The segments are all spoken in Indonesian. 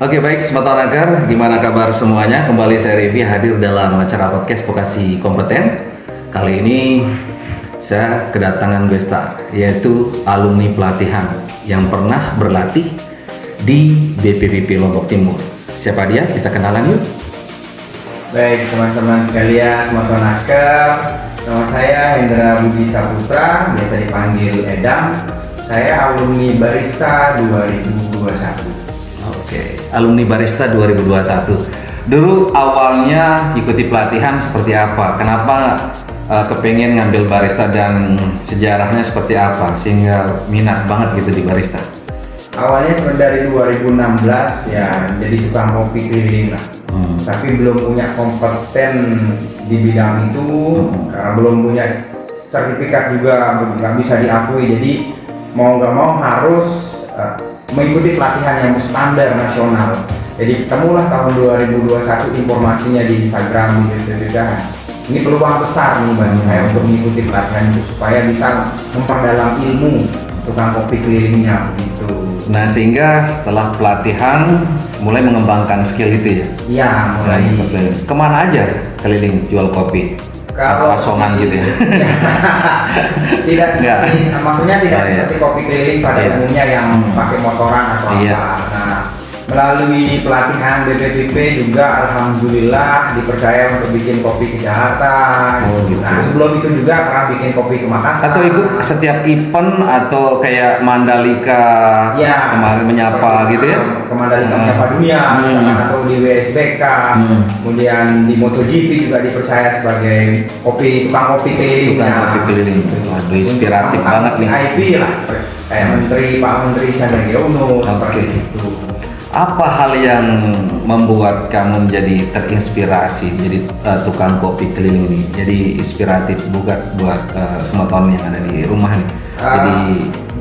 Oke baik, Sobat Anaker, gimana kabar semuanya? Kembali saya Revi hadir dalam acara podcast Vokasi Kompeten. Kali ini saya kedatangan guest yaitu alumni pelatihan yang pernah berlatih di BPPP Lombok Timur. Siapa dia? Kita kenalan yuk. Baik teman-teman sekalian, Sobat Anaker, nama saya Hendra Budi Saputra, biasa dipanggil Edam. Saya alumni Barista 2021. Oke, alumni Barista 2021. Dulu awalnya ikuti pelatihan seperti apa? Kenapa kepengen ngambil barista dan sejarahnya seperti apa sehingga minat banget gitu di barista? Awalnya sebenarnya dari 2016 ya jadi tukang kopi keliling lah. Tapi belum punya kompeten di bidang itu karena belum punya sertifikat juga nggak bisa diakui. Jadi mau nggak mau harus mengikuti pelatihan yang standar nasional. Jadi ketemulah tahun 2021 informasinya di Instagram gitu. Ini peluang besar nih bagi saya untuk mengikuti pelatihan itu supaya bisa memperdalam ilmu tukang kopi kelilingnya gitu. Nah sehingga setelah pelatihan mulai mengembangkan skill itu ya? Iya mulai. Kemana aja keliling jual kopi? Atau asongan gitu ya? Tidak seperti, maksudnya tidak seperti kopi keliling pada umumnya yang pakai motoran atau apa. Nah, melalui pelatihan BPPP juga alhamdulillah dipercaya untuk bikin kopi ke Jakarta. Gitu. Nah, sebelum itu juga pernah bikin kopi ke Makassar. Atau ikut setiap event atau kayak Mandalika kemarin menyapa gitu ya? Ke Mandalika menyapa dunia, misalkan atau di WSBK, kemudian di MotoGP juga dipercaya sebagai tukang kopi keliling. Tukang kopi keliling. Waduh, inspiratif banget nih. IP lah, kayak Pak Menteri Sandiaga Uno seperti itu. Apa hal yang membuat kamu menjadi terinspirasi jadi tukang kopi keliling ini? Jadi inspiratif buat semua tahun yang ada di rumah nih.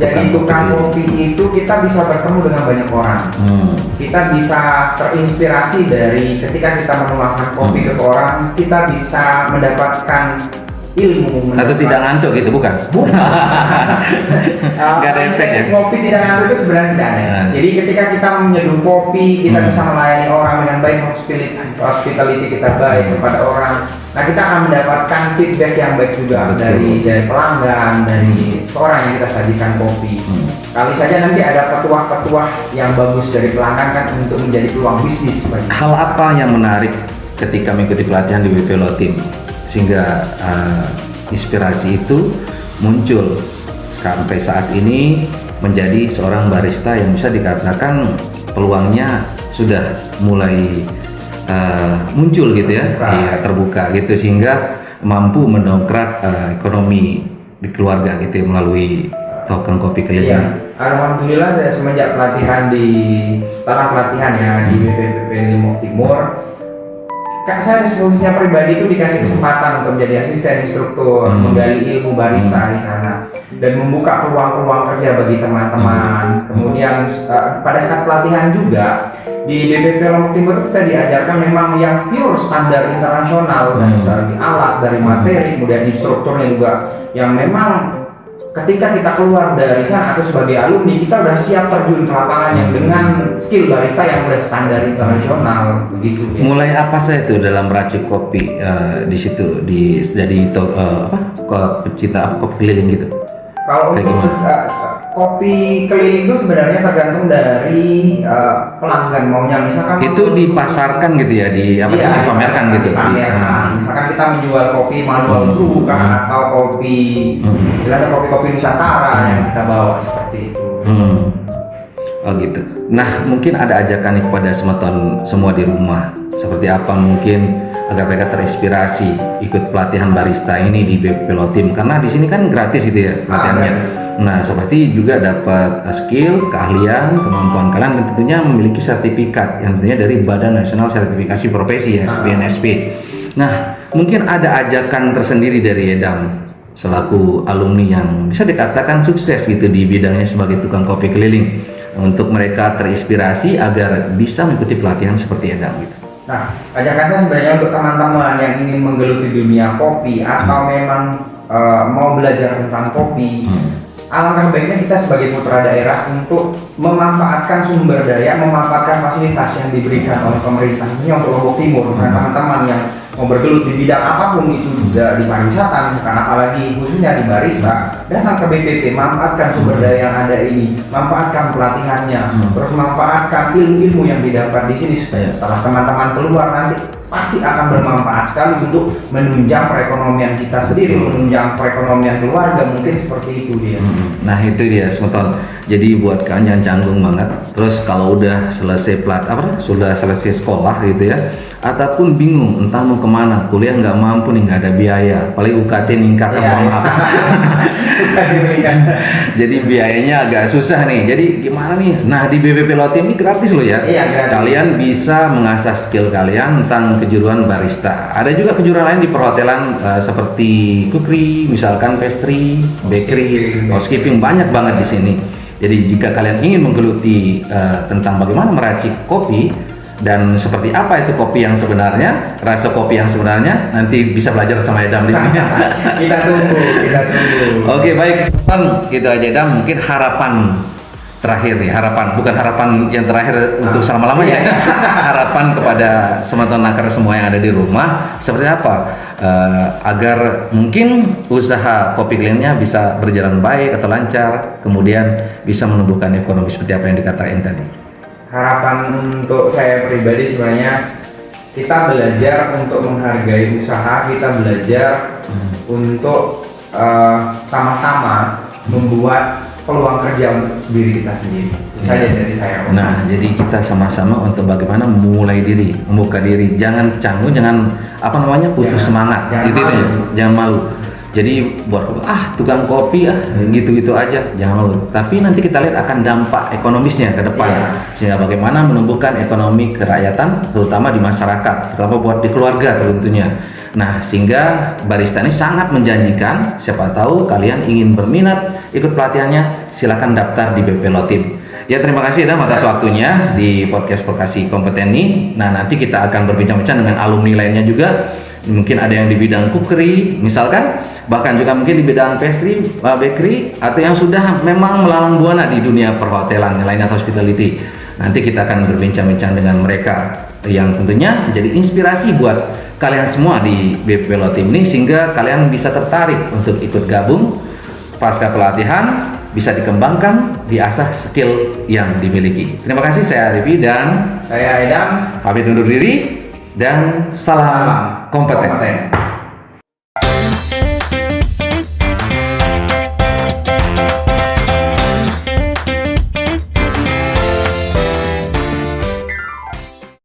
Jadi tukang kopi itu kita bisa bertemu dengan banyak orang. Kita bisa terinspirasi dari ketika kita menuangkan kopi ke orang, kita bisa mendapatkan ilmu. Atau tidak ngantuk gitu, bukan? Nggak ada efek ya? Kopi tidak ngantuk itu sebenarnya tidak ada. Jadi ketika kita menyeduh kopi, kita bisa melayani orang dengan baik, hospitality kita baik kepada orang. Nah kita akan mendapatkan feedback yang baik juga dari pelanggan, dari orang yang kita sajikan kopi. Kali saja nanti ada petuah-petuah yang bagus dari pelanggan kan untuk menjadi peluang bisnis. Hal apa yang menarik ketika mengikuti pelatihan di BP Lotim sehingga inspirasi itu muncul sampai saat ini menjadi seorang barista yang bisa dikatakan peluangnya sudah mulai muncul gitu ya, terbuka gitu sehingga mampu mendongkrak ekonomi di keluarga gitu ya, melalui token kopi keliling. Iya. Alhamdulillah dari semenjak setelah pelatihan ya di BPPP Lombok Timur, saya khususnya pribadi itu dikasih kesempatan untuk menjadi asisten instruktur, menggali ilmu barista di sana dan membuka peluang-peluang kerja bagi teman-teman. Kemudian pada saat pelatihan juga di BPP Lombok Timur kita diajarkan memang yang pure standar internasional dari alat, dari materi, kemudian instrukturnya juga yang memang ketika kita keluar dari sana atau sebagai alumni kita udah siap terjun ke lapangan yang dengan skill barista yang udah standar internasional begitu. Mulai apa saya itu dalam meracik kopi di situ jadi pecinta kopi keliling gitu? Kalau untuk kopi keliling itu sebenarnya tergantung dari pelanggan maunya. Misalkan itu dipasarkan gitu ya, dipamerkan gitu. Misalkan kita menjual kopi manual brew atau kopi istilahnya kopi Nusantara yang kita bawa seperti itu. Oh gitu. Nah mungkin ada ajakan kepada semua di rumah seperti apa mungkin agar mereka terinspirasi ikut pelatihan barista ini di BPP Lotim karena di sini kan gratis gitu ya pelatihannya. Nah seperti juga dapat skill, keahlian, kemampuan kalian dan tentunya memiliki sertifikat yang tentunya dari Badan Nasional Sertifikasi Profesi ya, BNSP. Nah mungkin ada ajakan tersendiri dari Edam selaku alumni yang bisa dikatakan sukses gitu di bidangnya sebagai tukang kopi keliling untuk mereka terinspirasi agar bisa mengikuti pelatihan seperti Edam gitu. Nah, ajakan saya sebenarnya untuk teman-teman yang ingin menggeluti dunia kopi atau memang mau belajar tentang kopi, alangkah baiknya kita sebagai putra daerah untuk memanfaatkan sumber daya, memanfaatkan fasilitas yang diberikan oleh pemerintah ini untuk Lombok Timur. Nah, teman-teman yang mau bergelut di bidang apapun itu, juga di pariwisata, misalkan apalagi khususnya di barista, datang ke BPP, manfaatkan sumber daya yang ada ini, manfaatkan pelatihannya, terus manfaatkan ilmu-ilmu yang didapat di sini. Setelah teman-teman keluar nanti pasti akan bermanfaat sekali untuk menunjang perekonomian kita sendiri, menunjang perekonomian keluarga, mungkin seperti itu dia. Nah itu dia Semeton. Jadi buat kalian jangan canggung banget. Terus kalau udah selesai sudah selesai sekolah gitu ya, ataupun bingung entah mau kemana, kuliah nggak mampu nih, nggak ada biaya, paling UKT ningkat mohon maaf. Jadi biayanya agak susah nih. Jadi gimana nih? Nah di BPP Lotim ini gratis loh ya. Iya, gratis. Kalian bisa mengasah skill kalian tentang kejuruan barista. Ada juga kejuruan lain di perhotelan seperti cookery, misalkan pastry, bakery, housekeeping, banyak banget di sini. Jadi jika kalian ingin menggeluti tentang bagaimana meracik kopi dan seperti apa itu kopi yang sebenarnya, rasa kopi yang sebenarnya, nanti bisa belajar sama Edam di sini. Kita tunggu. Oke, baik, gitu aja Edam. Mungkin harapan terakhir nih, bukan harapan yang terakhir untuk selama-lamanya. Harapan kepada Semeton Nakar semua yang ada di rumah seperti apa? Agar mungkin usaha kopi kaliannya bisa berjalan baik atau lancar, kemudian bisa menumbuhkan ekonomi seperti apa yang dikatakan tadi. Harapan untuk saya pribadi sebenarnya kita belajar untuk menghargai usaha, kita belajar untuk sama-sama membuat peluang kerja untuk diri kita sendiri. Itu saja dari saya. Nah, jadi kita sama-sama untuk bagaimana memulai diri, membuka diri. Jangan canggung, jangan putus semangat. Jangan malu. Jadi buat tukang kopi gitu-gitu aja, jangan malu. Tapi nanti kita lihat akan dampak ekonomisnya ke depan. Sehingga bagaimana menumbuhkan ekonomi kerakyatan, terutama di masyarakat, terutama buat di keluarga tentunya. Nah, sehingga barista ini sangat menjanjikan. Siapa tahu kalian ingin berminat ikut pelatihannya, silakan daftar di BPP Lotim. Ya, terima kasih Edam atas waktunya di podcast Vokasi Kompeten ini. Nah, nanti kita akan berbincang-bincang dengan alumni lainnya juga. Mungkin ada yang di bidang cookery, misalkan, bahkan juga mungkin di bidang pastry, bakery, atau yang sudah memang melalang buana di dunia perhotelan, lainnya hospitality. Nanti kita akan berbincang-bincang dengan mereka yang tentunya menjadi inspirasi buat kalian semua di BPP Lotim ini, sehingga kalian bisa tertarik untuk ikut gabung pasca pelatihan, bisa dikembangkan, diasah skill yang dimiliki. Terima kasih, saya Arifi dan saya Edam. pamit undur diri dan salam kompeten.